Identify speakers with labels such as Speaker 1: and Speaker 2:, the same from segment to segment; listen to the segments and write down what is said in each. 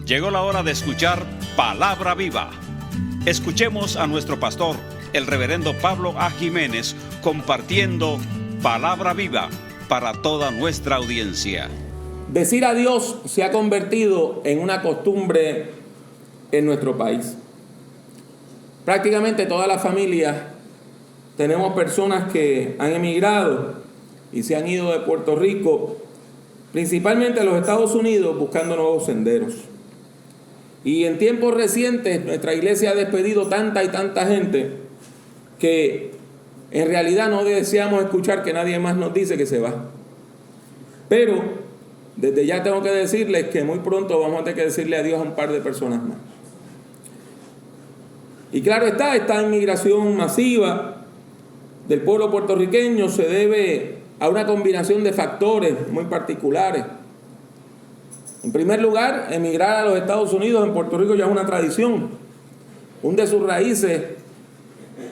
Speaker 1: Llegó la hora de escuchar Palabra Viva. Escuchemos a nuestro pastor, el reverendo Pablo A. Jiménez, compartiendo Palabra Viva para toda nuestra audiencia.
Speaker 2: Decir adiós se ha convertido en una costumbre en nuestro país. Prácticamente todas las familias tenemos personas que han emigrado y se han ido de Puerto Rico, principalmente a los Estados Unidos, buscando nuevos senderos. Y en tiempos recientes nuestra iglesia ha despedido tanta y tanta gente que en realidad no deseamos escuchar que nadie más nos dice que se va. Pero desde ya tengo que decirles que muy pronto vamos a tener que decirle adiós a un par de personas más. Y claro está, esta inmigración masiva del pueblo puertorriqueño se debe a una combinación de factores muy particulares. En primer lugar, emigrar a los Estados Unidos en Puerto Rico ya es una tradición. Hunde sus raíces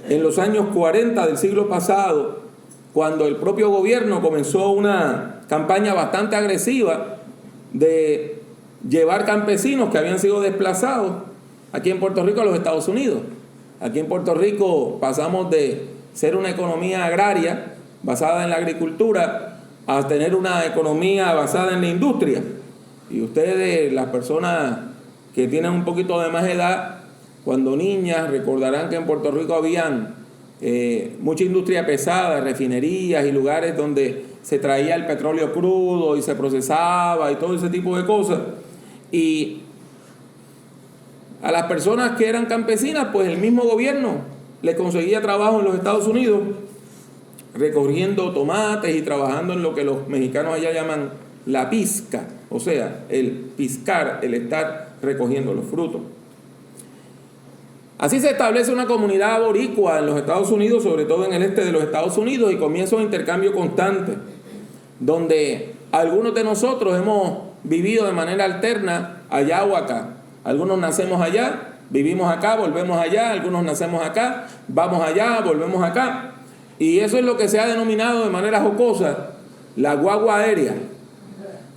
Speaker 2: en los años 40 del siglo pasado, cuando el propio gobierno comenzó una campaña bastante agresiva de llevar campesinos que habían sido desplazados aquí en Puerto Rico a los Estados Unidos. Aquí en Puerto Rico pasamos de ser una economía agraria basada en la agricultura a tener una economía basada en la industria. Y ustedes, las personas que tienen un poquito de más edad, cuando niñas, recordarán que en Puerto Rico habían mucha industria pesada, refinerías y lugares donde se traía el petróleo crudo y se procesaba y todo ese tipo de cosas. Y a las personas que eran campesinas, pues el mismo gobierno le conseguía trabajo en los Estados Unidos, recogiendo tomates y trabajando en lo que los mexicanos allá llaman la pizca, o sea, el piscar, el estar recogiendo los frutos. Así se establece una comunidad boricua en los Estados Unidos, sobre todo en el este de los Estados Unidos, y comienza un intercambio constante, donde algunos de nosotros hemos vivido de manera alterna allá o acá. Algunos nacemos allá, vivimos acá, volvemos allá, algunos nacemos acá, vamos allá, volvemos acá. Y eso es lo que se ha denominado de manera jocosa la guagua aérea,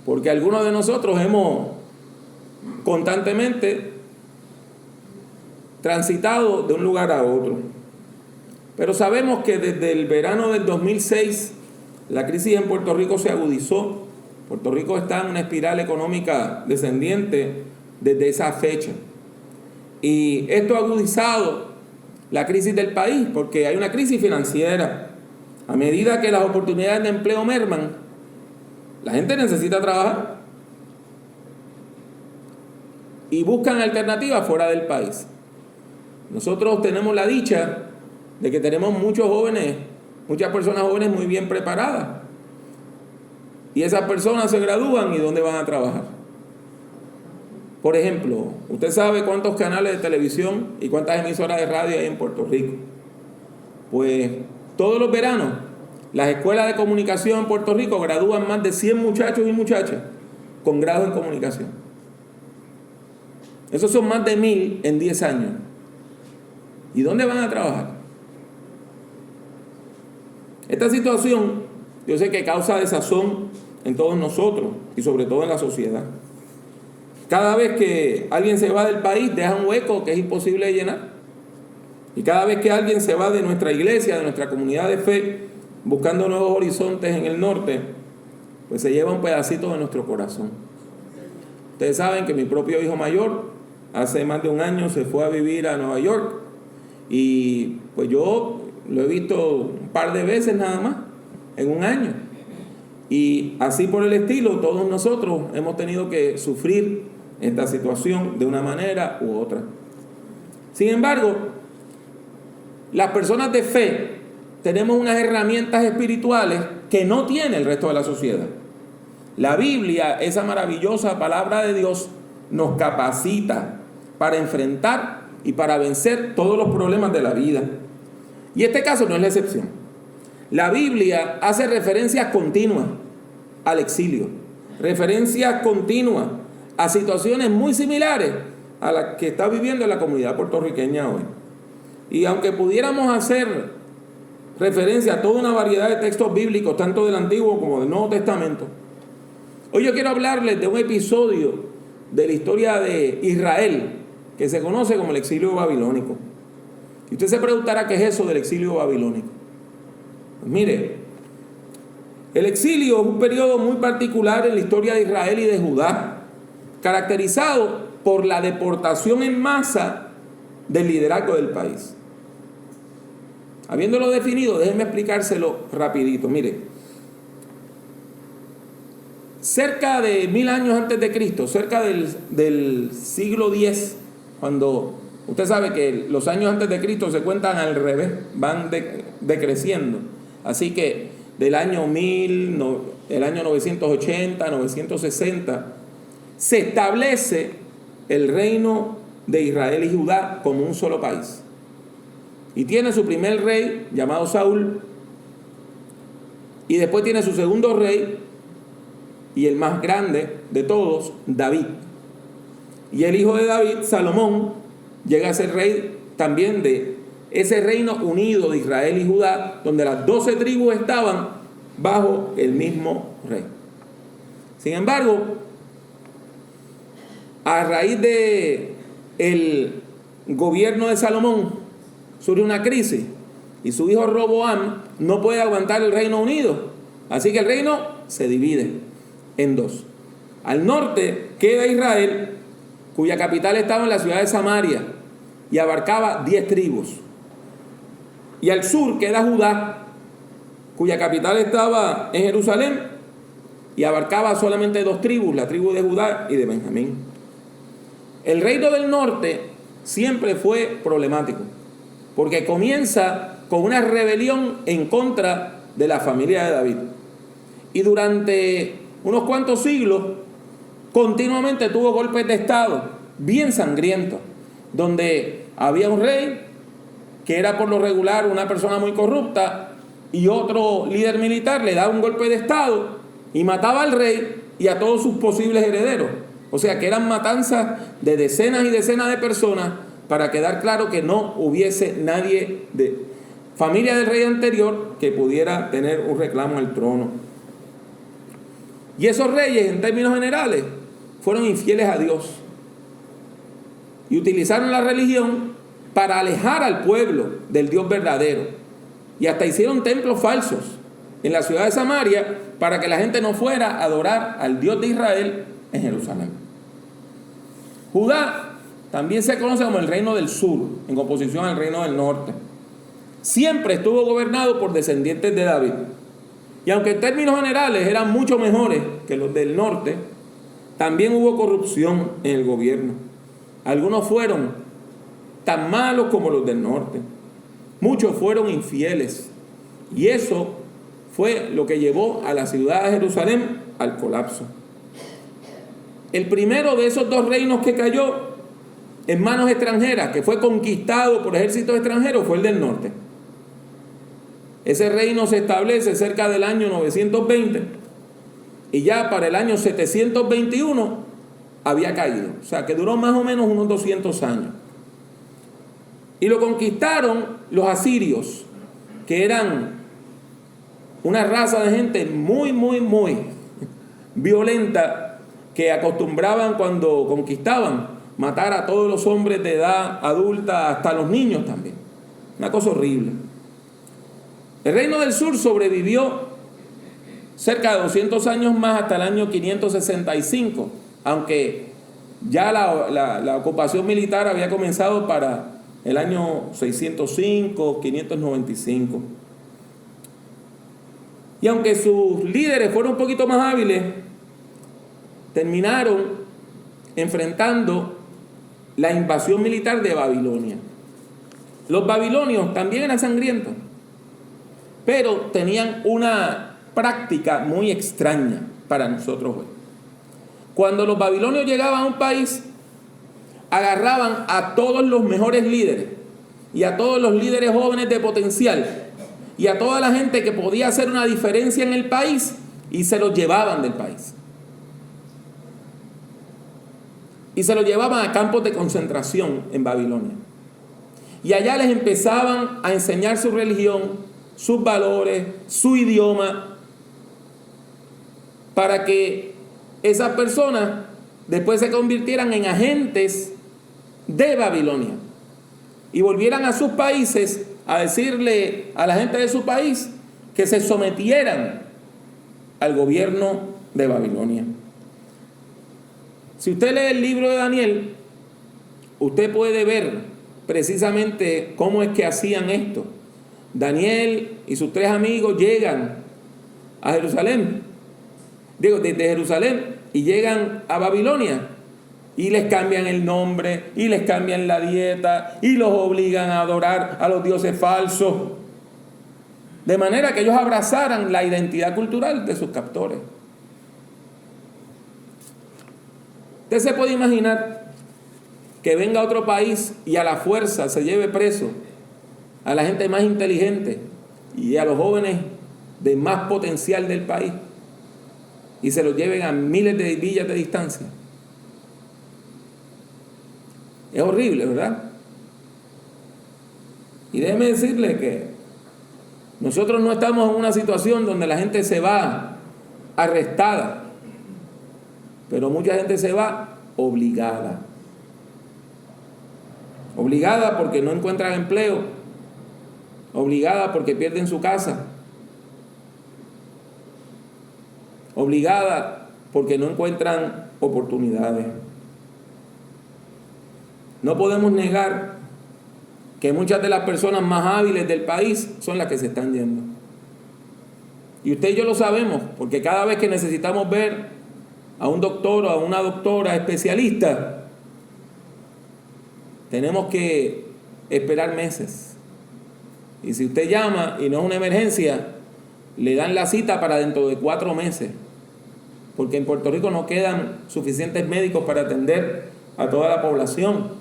Speaker 2: porque algunos de nosotros hemos constantemente transitado de un lugar a otro. Pero sabemos que desde el verano del 2006 la crisis en Puerto Rico se agudizó. Puerto Rico está en una espiral económica descendiente desde esa fecha. Y esto ha agudizado la crisis del país, porque hay una crisis financiera. A medida que las oportunidades de empleo merman, la gente necesita trabajar y buscan alternativas fuera del país. Nosotros tenemos la dicha de que tenemos muchos jóvenes, muchas personas jóvenes muy bien preparadas. Y esas personas se gradúan y ¿dónde van a trabajar? Por ejemplo, usted sabe cuántos canales de televisión y cuántas emisoras de radio hay en Puerto Rico. Pues todos los veranos, las escuelas de comunicación en Puerto Rico gradúan más de 100 muchachos y muchachas con grado en comunicación. Esos son más de 1000 en 10 años. ¿Y dónde van a trabajar? Esta situación, yo sé que causa desazón en todos nosotros y sobre todo en la sociedad. Cada vez que alguien se va del país, deja un hueco que es imposible de llenar. Y cada vez que alguien se va de nuestra iglesia, de nuestra comunidad de fe, buscando nuevos horizontes en el norte, pues se lleva un pedacito de nuestro corazón. Ustedes saben que mi propio hijo mayor, hace más de un año, se fue a vivir a Nueva York. Y pues yo lo he visto un par de veces nada más, en un año. Y así por el estilo, todos nosotros hemos tenido que sufrir esta situación de una manera u otra. Sin embargo, las personas de fe tenemos unas herramientas espirituales que no tiene el resto de la sociedad. La Biblia, esa maravillosa palabra de Dios, nos capacita para enfrentar y para vencer todos los problemas de la vida. Y este caso no es la excepción. La Biblia hace referencias continuas al exilio, referencias continuas a situaciones muy similares a las que está viviendo la comunidad puertorriqueña hoy. Y aunque pudiéramos hacer referencia a toda una variedad de textos bíblicos, tanto del Antiguo como del Nuevo Testamento, hoy yo quiero hablarles de un episodio de la historia de Israel, que se conoce como el exilio babilónico. Y usted se preguntará qué es eso del exilio babilónico. Pues mire, el exilio es un periodo muy particular en la historia de Israel y de Judá, caracterizado por la deportación en masa del liderazgo del país. Habiéndolo definido, déjenme explicárselo rapidito. Mire, cerca de 1000 años antes de Cristo, cerca del siglo X, cuando usted sabe que los años antes de Cristo se cuentan al revés, van decreciendo. Así que del año 1000, el año 980, 960, se establece el reino de Israel y Judá como un solo país. Y tiene su primer rey llamado Saúl, y después tiene su segundo rey, y el más grande de todos, David. Y el hijo de David, Salomón, llega a ser rey también de ese reino unido de Israel y Judá, donde las 12 tribus estaban bajo el mismo rey. Sin embargo, a raíz de el gobierno de Salomón, surge una crisis y su hijo Roboam no puede aguantar el Reino Unido, así que el reino se divide en dos. Al norte queda Israel, cuya capital estaba en la ciudad de Samaria y abarcaba 10 tribus, y al sur queda Judá, cuya capital estaba en Jerusalén y abarcaba solamente 2 tribus, la tribu de Judá y de Benjamín. El reino del norte siempre fue problemático, porque comienza con una rebelión en contra de la familia de David. Y durante unos cuantos siglos, continuamente tuvo golpes de estado bien sangrientos, donde había un rey que era por lo regular una persona muy corrupta, y otro líder militar le daba un golpe de estado y mataba al rey y a todos sus posibles herederos. O sea que eran matanzas de decenas y decenas de personas, para quedar claro que no hubiese nadie de familia del rey anterior que pudiera tener un reclamo al trono. Y esos reyes, en términos generales, fueron infieles a Dios y utilizaron la religión para alejar al pueblo del Dios verdadero, y hasta hicieron templos falsos en la ciudad de Samaria para que la gente no fuera a adorar al Dios de Israel en Jerusalén. Judá también se conoce como el reino del sur, en oposición al reino del norte. Siempre estuvo gobernado por descendientes de David. Y aunque en términos generales eran mucho mejores que los del norte, también hubo corrupción en el gobierno. Algunos fueron tan malos como los del norte. Muchos fueron infieles. Y eso fue lo que llevó a la ciudad de Jerusalén al colapso. El primero de esos 2 reinos que cayó en manos extranjeras, que fue conquistado por ejércitos extranjeros, fue el del norte. Ese reino se establece cerca del año 920, y ya para el año 721 había caído. O sea que duró más o menos unos 200 años. Y lo conquistaron los asirios, que eran una raza de gente muy violenta, que acostumbraban, cuando conquistaban, matar a todos los hombres de edad adulta, hasta los niños también. Una cosa horrible. El reino del sur sobrevivió cerca de 200 años más, hasta el año 565, aunque ya la ocupación militar había comenzado para el año 605, 595. Y aunque sus líderes fueron un poquito más hábiles, terminaron enfrentando la invasión militar de Babilonia. Los babilonios también eran sangrientos, pero tenían una práctica muy extraña para nosotros hoy. Cuando los babilonios llegaban a un país, agarraban a todos los mejores líderes y a todos los líderes jóvenes de potencial y a toda la gente que podía hacer una diferencia en el país, y se los llevaban del país. Y se los llevaban a campos de concentración en Babilonia. Y allá les empezaban a enseñar su religión, sus valores, su idioma, para que esas personas después se convirtieran en agentes de Babilonia y volvieran a sus países a decirle a la gente de su país que se sometieran al gobierno de Babilonia. Si usted lee el libro de Daniel, usted puede ver precisamente cómo es que hacían esto. Daniel y sus 3 amigos llegan a Jerusalén, desde Jerusalén, y llegan a Babilonia, y les cambian el nombre, y les cambian la dieta, y los obligan a adorar a los dioses falsos, de manera que ellos abrazaran la identidad cultural de sus captores. Usted se puede imaginar que venga a otro país y a la fuerza se lleve preso a la gente más inteligente y a los jóvenes de más potencial del país y se los lleven a miles de millas de distancia. Es horrible, ¿verdad? Y déjeme decirle que nosotros no estamos en una situación donde la gente se va arrestada, pero mucha gente se va obligada. Obligada porque no encuentran empleo, obligada porque pierden su casa, obligada porque no encuentran oportunidades. No podemos negar que muchas de las personas más hábiles del país son las que se están yendo. Y usted y yo lo sabemos, porque cada vez que necesitamos ver a un doctor o a una doctora especialista, tenemos que esperar meses. Y si usted llama y no es una emergencia, le dan la cita para dentro de 4 meses, porque en Puerto Rico no quedan suficientes médicos para atender a toda la población.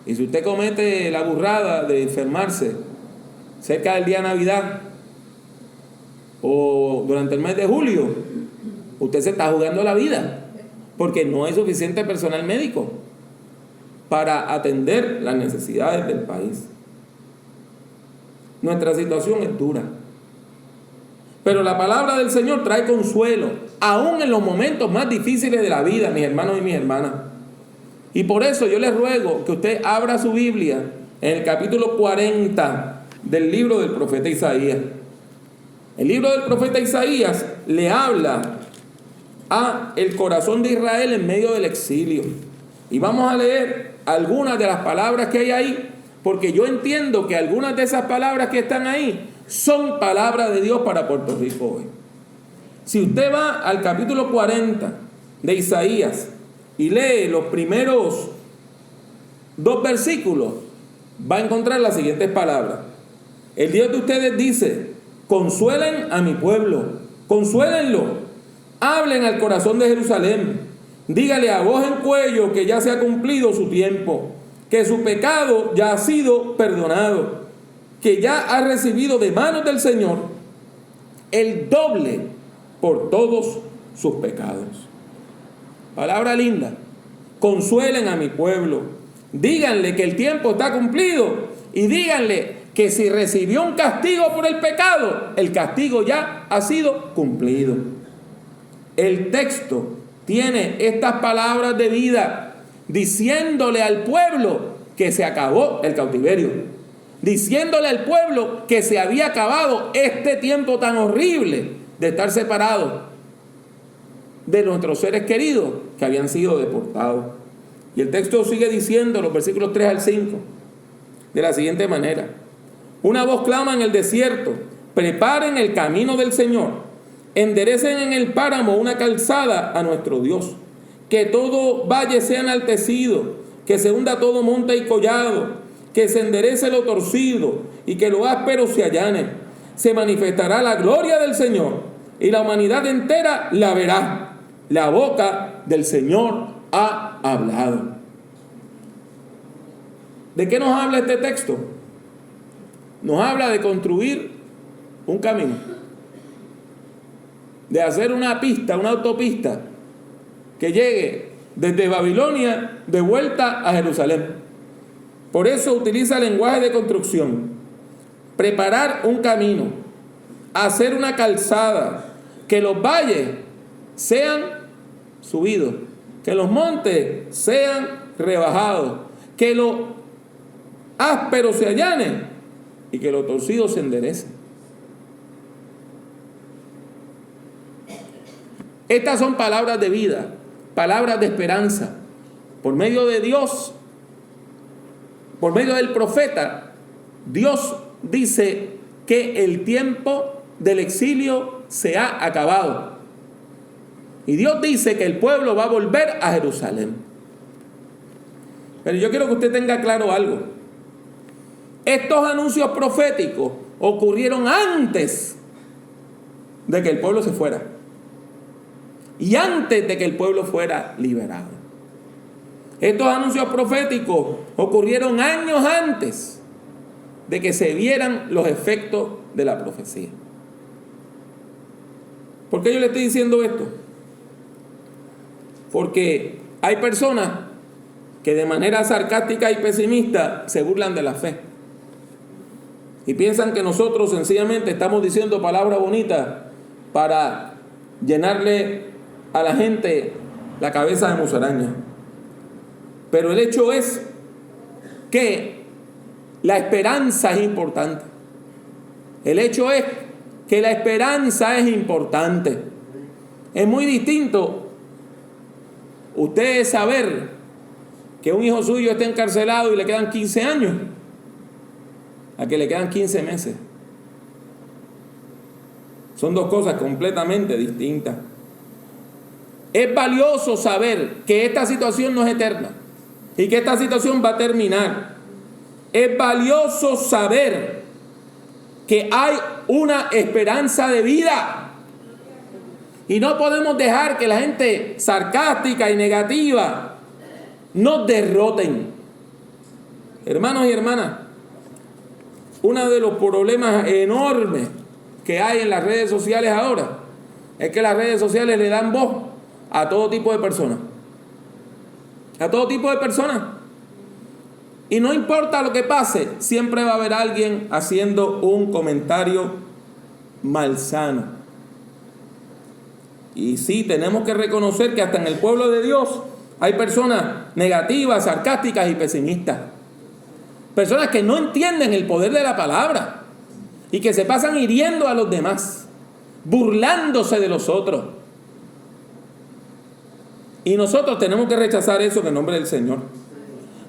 Speaker 2: Y si usted comete la burrada de enfermarse cerca del día de Navidad o durante el mes de julio, usted se está jugando la vida, porque no hay suficiente personal médico para atender las necesidades del país. Nuestra situación es dura, pero la palabra del Señor trae consuelo, aún en los momentos más difíciles de la vida, mis hermanos y mis hermanas. Y por eso yo les ruego que usted abra su Biblia en el capítulo 40 del libro del profeta Isaías. El libro del profeta Isaías le habla a el corazón de Israel en medio del exilio. Y vamos a leer algunas de las palabras que hay ahí, porque yo entiendo que algunas de esas palabras que están ahí son palabras de Dios para Puerto Rico hoy. Si usted va al capítulo 40 de Isaías y lee los primeros 2 versículos, va a encontrar las siguientes palabras. El Dios de ustedes dice: consuelen a mi pueblo, consuélenlo, hablen al corazón de Jerusalén, dígale a voz en cuello que ya se ha cumplido su tiempo, que su pecado ya ha sido perdonado, que ya ha recibido de manos del Señor el doble por todos sus pecados. Palabra linda. Consuelen a mi pueblo, díganle que el tiempo está cumplido y díganle que si recibió un castigo por el pecado, el castigo ya ha sido cumplido. El texto tiene estas palabras de vida, diciéndole al pueblo que se acabó el cautiverio, diciéndole al pueblo que se había acabado este tiempo tan horrible de estar separados de nuestros seres queridos que habían sido deportados. Y el texto sigue diciendo, los versículos 3 al 5, de la siguiente manera: una voz clama en el desierto, preparen el camino del Señor, enderecen en el páramo una calzada a nuestro Dios, que todo valle sea enaltecido, que se hunda todo monte y collado, que se enderece lo torcido y que lo áspero se allane. Se manifestará la gloria del Señor y la humanidad entera la verá. La boca del Señor ha hablado. ¿De qué nos habla este texto? Nos habla de construir un camino, de hacer una pista, una autopista que llegue desde Babilonia de vuelta a Jerusalén. Por eso utiliza el lenguaje de construcción. Preparar un camino, hacer una calzada, que los valles sean subidos, que los montes sean rebajados, que lo áspero se allane y que lo torcido se enderece. Estas son palabras de vida, palabras de esperanza. Por medio de Dios, por medio del profeta, Dios dice que el tiempo del exilio se ha acabado. Y Dios dice que el pueblo va a volver a Jerusalén. Pero yo quiero que usted tenga claro algo. Estos anuncios proféticos ocurrieron antes de que el pueblo se fuera. Y antes de que el pueblo fuera liberado. Estos anuncios proféticos ocurrieron años antes de que se vieran los efectos de la profecía. ¿Por qué yo le estoy diciendo esto? Porque hay personas que de manera sarcástica y pesimista se burlan de la fe. Y piensan que nosotros sencillamente estamos diciendo palabras bonitas para llenarle a la gente la cabeza de musaraña. Pero el hecho es que la esperanza es importante. El hecho es que la esperanza es importante. Es muy distinto usted saber que un hijo suyo está encarcelado y le quedan 15 años a que le quedan 15 meses. Son dos cosas completamente distintas. Es valioso saber que esta situación no es eterna y que esta situación va a terminar. Es valioso saber que hay una esperanza de vida. Y no podemos dejar que la gente sarcástica y negativa nos derroten. Hermanos y hermanas, uno de los problemas enormes que hay en las redes sociales ahora es que las redes sociales le dan voz a todo tipo de personas. A todo tipo de personas. Y no importa lo que pase, siempre va a haber alguien haciendo un comentario malsano. Y sí, tenemos que reconocer que hasta en el pueblo de Dios hay personas negativas, sarcásticas y pesimistas. Personas que no entienden el poder de la palabra y que se pasan hiriendo a los demás, burlándose de los otros. Y nosotros tenemos que rechazar eso en el nombre del Señor.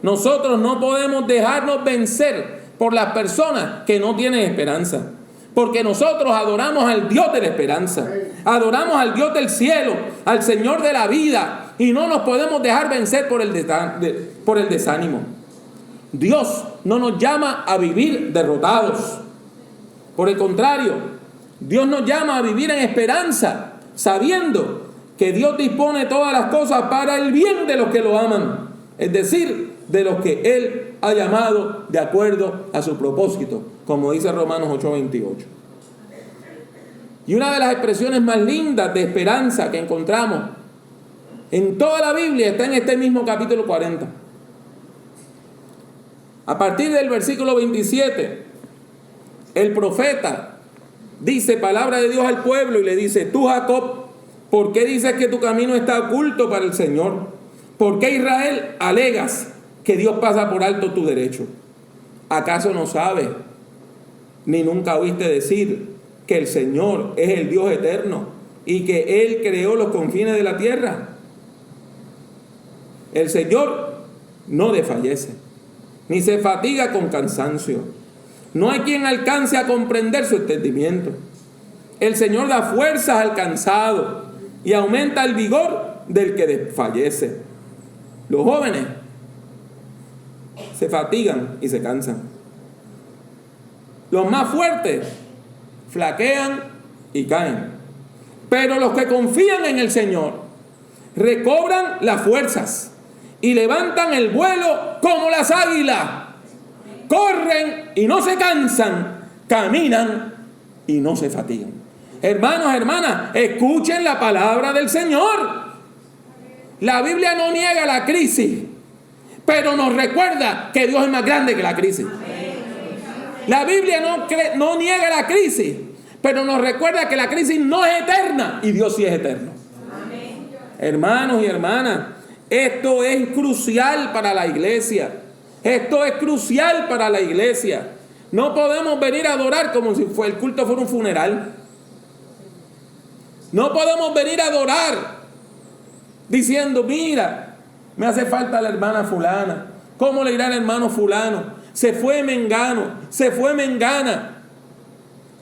Speaker 2: Nosotros no podemos dejarnos vencer por las personas que no tienen esperanza. Porque nosotros adoramos al Dios de la esperanza. Adoramos al Dios del cielo, al Señor de la vida. Y no nos podemos dejar vencer por el desánimo. Dios no nos llama a vivir derrotados. Por el contrario, Dios nos llama a vivir en esperanza, sabiendo que Dios dispone todas las cosas para el bien de los que lo aman. Es decir, de los que Él ha llamado de acuerdo a su propósito, como dice Romanos 8:28. Y una de las expresiones más lindas de esperanza que encontramos en toda la Biblia está en este mismo capítulo 40. A partir del versículo 27, el profeta dice palabra de Dios al pueblo y le dice: tú, Jacob, ¿por qué dices que tu camino está oculto para el Señor? ¿Por qué, Israel, alegas que Dios pasa por alto tu derecho? ¿Acaso no sabes, ni nunca oíste decir que el Señor es el Dios eterno y que Él creó los confines de la tierra? El Señor no desfallece, ni se fatiga con cansancio. No hay quien alcance a comprender su entendimiento. El Señor da fuerzas al cansado y aumenta el vigor del que desfallece. Los jóvenes se fatigan y se cansan. Los más fuertes flaquean y caen. Pero los que confían en el Señor recobran las fuerzas y levantan el vuelo como las águilas. Corren y no se cansan, caminan y no se fatigan. Hermanos, hermanas, escuchen la palabra del Señor. La Biblia no niega la crisis, pero nos recuerda que Dios es más grande que la crisis. La Biblia no niega la crisis, pero nos recuerda que la crisis no es eterna y Dios sí es eterno. Hermanos y hermanas, Esto es crucial para la iglesia. Esto es crucial para la iglesia. No podemos venir a adorar como si el culto fuera un funeral. No podemos venir a adorar diciendo, mira, me hace falta la hermana fulana. ¿Cómo le irá el hermano fulano? Se fue mengano, se fue mengana.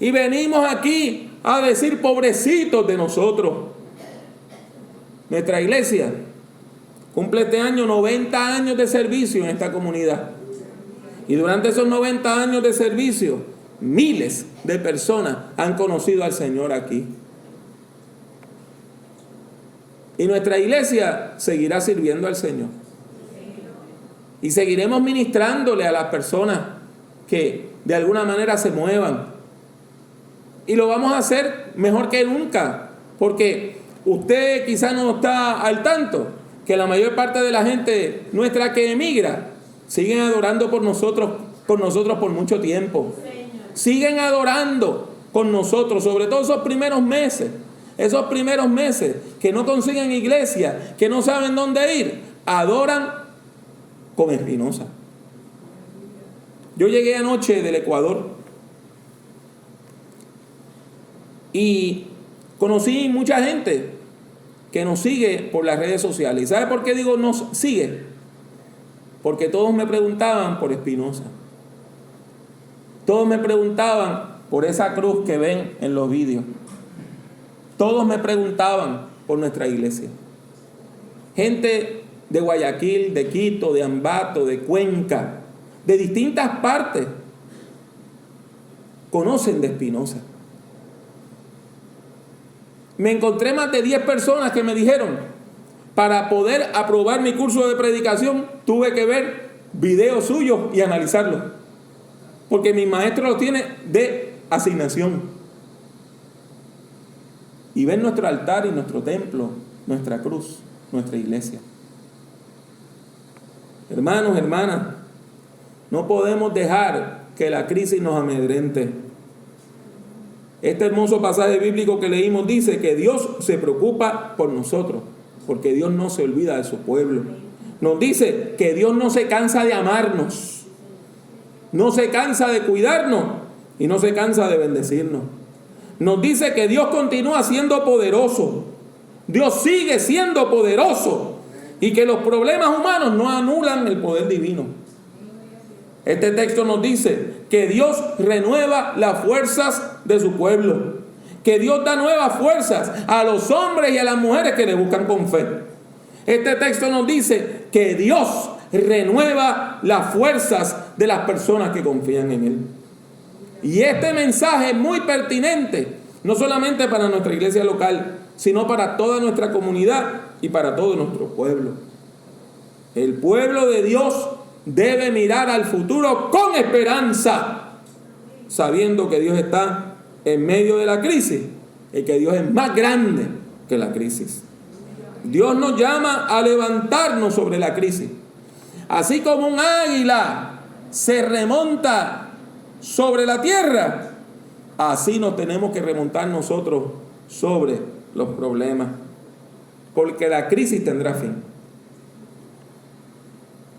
Speaker 2: Y venimos aquí a decir pobrecitos de nosotros. Nuestra iglesia cumple este año 90 años de servicio en esta comunidad. Y durante esos 90 años de servicio, miles de personas han conocido al Señor aquí. Y nuestra iglesia seguirá sirviendo al Señor. Y seguiremos ministrándole a las personas que de alguna manera se muevan. Y lo vamos a hacer mejor que nunca. Porque usted quizá no está al tanto que la mayor parte de la gente nuestra que emigra siguen adorando con nosotros por mucho tiempo. Siguen adorando con nosotros, sobre todo esos primeros meses que no consiguen iglesia, que no saben dónde ir, adoran con Espinosa. Yo llegué anoche del Ecuador y conocí mucha gente que nos sigue por las redes sociales. ¿Y sabe por qué digo nos sigue? Porque todos me preguntaban por Espinosa. Todos me preguntaban por esa cruz que ven en los vídeos. Todos me preguntaban por nuestra iglesia. Gente de Guayaquil, de Quito, de Ambato, de Cuenca, de distintas partes, conocen de Espinosa. Me encontré más de 10 personas que me dijeron, para poder aprobar mi curso de predicación, tuve que ver videos suyos y analizarlos. Porque mi maestro los tiene de asignación. Y ven nuestro altar y nuestro templo, nuestra cruz, nuestra iglesia. Hermanos, hermanas, no podemos dejar que la crisis nos amedrente. Este hermoso pasaje bíblico que leímos dice que Dios se preocupa por nosotros, porque Dios no se olvida de su pueblo. Nos dice que Dios no se cansa de amarnos, no se cansa de cuidarnos y no se cansa de bendecirnos. Nos dice que Dios continúa siendo poderoso. Dios sigue siendo poderoso. Y que los problemas humanos no anulan el poder divino. Este texto nos dice que Dios renueva las fuerzas de su pueblo. Que Dios da nuevas fuerzas a los hombres y a las mujeres que le buscan con fe. Este texto nos dice que Dios renueva las fuerzas de las personas que confían en Él. Y este mensaje es muy pertinente, no solamente para nuestra iglesia local, sino para toda nuestra comunidad y para todo nuestro pueblo. El pueblo de Dios debe mirar al futuro con esperanza, sabiendo que Dios está en medio de la crisis y que Dios es más grande que la crisis. Dios nos llama a levantarnos sobre la crisis. Así como un águila se remonta sobre la tierra, así nos tenemos que remontar nosotros sobre los problemas, porque la crisis tendrá fin,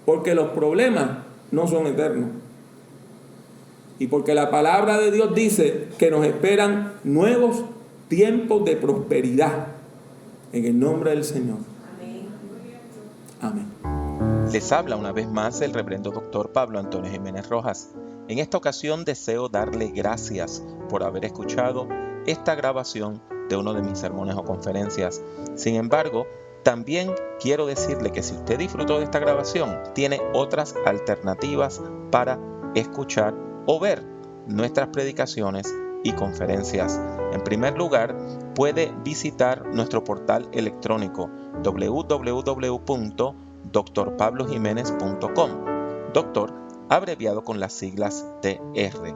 Speaker 2: porque los problemas no son eternos y porque la palabra de Dios dice que nos esperan nuevos tiempos de prosperidad en el nombre del Señor. Amén.
Speaker 3: Les habla una vez más el reverendo doctor Pablo Antonio Jiménez Rojas. En esta ocasión deseo darle gracias por haber escuchado esta grabación de uno de mis sermones o conferencias. Sin embargo, también quiero decirle que si usted disfrutó de esta grabación, tiene otras alternativas para escuchar o ver nuestras predicaciones y conferencias. En primer lugar, puede visitar nuestro portal electrónico www.drpablojimenez.com. Doctor abreviado con las siglas DR,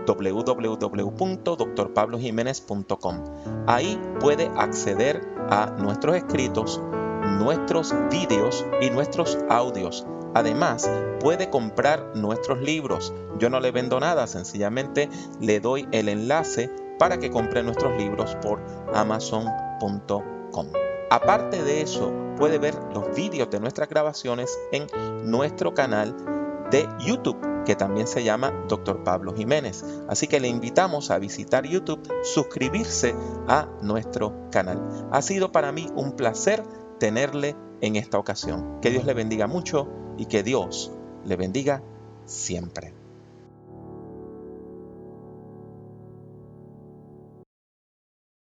Speaker 3: www.drpablojimenez.com. Ahí puede acceder a nuestros escritos, nuestros vídeos y nuestros audios. Además, puede comprar nuestros libros. Yo no le vendo nada, sencillamente le doy el enlace para que compre nuestros libros por amazon.com. Aparte de eso, puede ver los vídeos de nuestras grabaciones en nuestro canal de YouTube, que también se llama Dr. Pablo Jiménez. Así que le invitamos a visitar YouTube, suscribirse a nuestro canal. Ha sido para mí un placer tenerle en esta ocasión. Que Dios le bendiga mucho y que Dios le bendiga siempre.